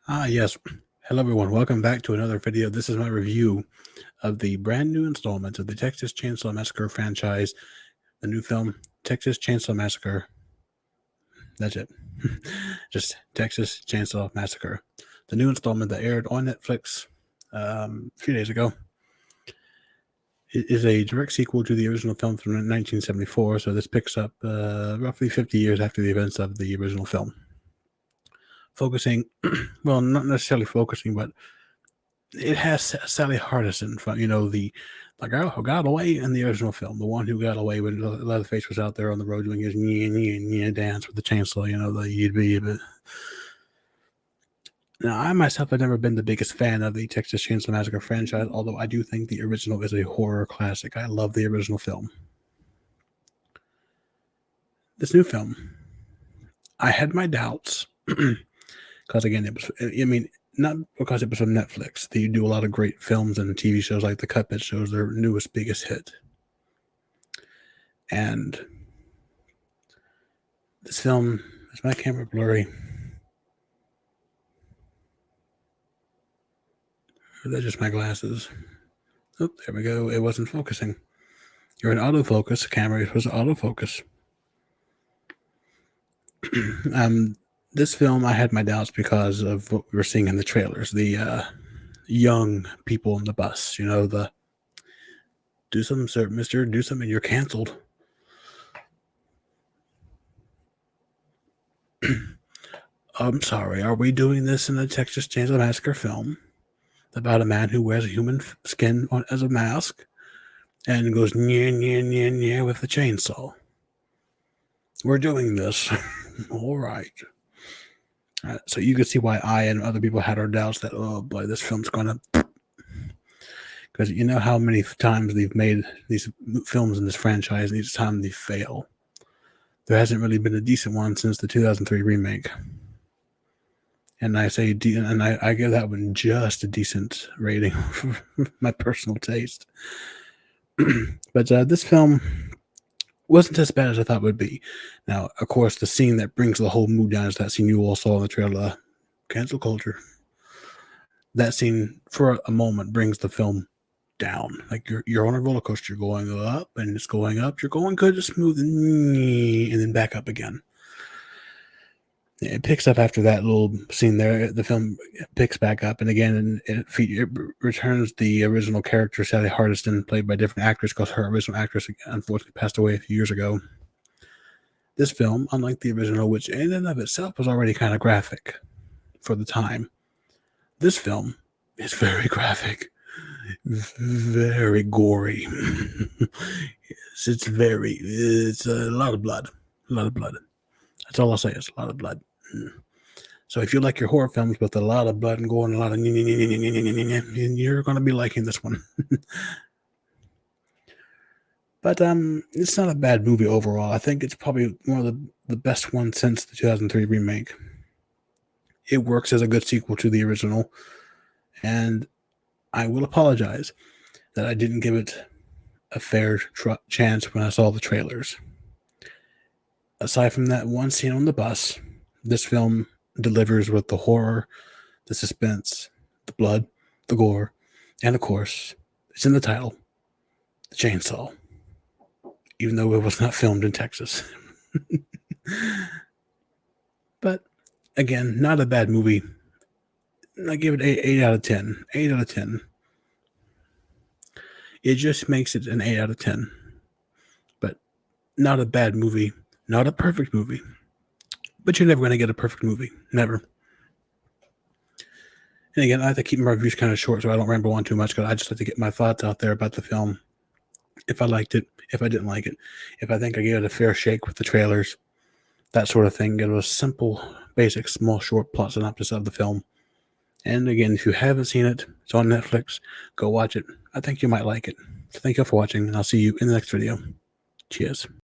Yes. Hello, everyone. Welcome back to another video. This is my review of the brand new installment of the Texas Chainsaw Massacre franchise. The new film, Texas Chainsaw Massacre. That's it. Just Texas Chainsaw Massacre. The new installment that aired on Netflix a few days ago. It is a direct sequel to the original film from 1974, so this picks up roughly 50 years after the events of the original film. Focusing, well, not necessarily focusing, but it has Sally Hardison from, the girl who got away in the original film, the one who got away when Leatherface was out there on the road doing his dance with the chainsaw, the you'd be. But now, I myself have never been the biggest fan of the Texas Chainsaw Massacre franchise, although I do think the original is a horror classic. I love the original film. This new film, I had my doubts because again, not because it was from Netflix. They do a lot of great films and TV shows like The Cuphead shows, their newest biggest hit. And this film, is my camera blurry? Or is that just my glasses? Oh, there we go. It wasn't focusing. You're in autofocus. Camera is supposed to autofocus. This film, I had my doubts because of what we were seeing in the trailers. The young people on the bus, the do something, sir, mister, do something, you're canceled. I'm sorry, are we doing this in a Texas Chainsaw Massacre film about a man who wears a human skin as a mask and goes nya, nya, nya, nya with a chainsaw? We're doing this. All right. So you can see why I and other people had our doubts that, oh boy, this film's going to... Because you know how many times they've made these films in this franchise, and each time they fail. There hasn't really been a decent one since the 2003 remake. And I say, and I give that one just a decent rating for my personal taste. But this film wasn't as bad as I thought it would be. Now, of course, the scene that brings the whole mood down is that scene you all saw in the trailer, cancel culture. That scene, for a moment, brings the film down. Like you're on a roller coaster, you're going up and it's going up, you're going good and smooth, and then back up again. It picks up after that little scene there. The film picks back up, and again, it returns the original character, Sally Hardison, played by a different actress because her original actress unfortunately passed away a few years ago. This film, unlike the original, which in and of itself was already kind of graphic for the time, this film is very graphic, very gory. It's a lot of blood. That's all I'll say. It's a lot of blood. So if you like your horror films with a lot of blood and gore and a lot of you're going to be liking this one. But it's not a bad movie overall. I think it's probably one of the best ones since the 2003 remake. It works as a good sequel to the original. And I will apologize that I didn't give it a fair chance when I saw the trailers. Aside from that one scene on the bus, this film delivers with the horror, the suspense, the blood, the gore, and of course, it's in the title, the chainsaw, even though it was not filmed in Texas. But again, not a bad movie. I give it 8 out of 10. 8 out of 10. It just makes it an 8 out of 10. But not a bad movie. Not a perfect movie. But you're never going to get a perfect movie. Never. And again, I have to keep my reviews kind of short so I don't ramble on too much because I just like to get my thoughts out there about the film. If I liked it, if I didn't like it, if I think I gave it a fair shake with the trailers, that sort of thing. It was simple, basic, small, short plot synopsis of the film. And again, if you haven't seen it, it's on Netflix. Go watch it. I think you might like it. So thank you for watching, and I'll see you in the next video. Cheers.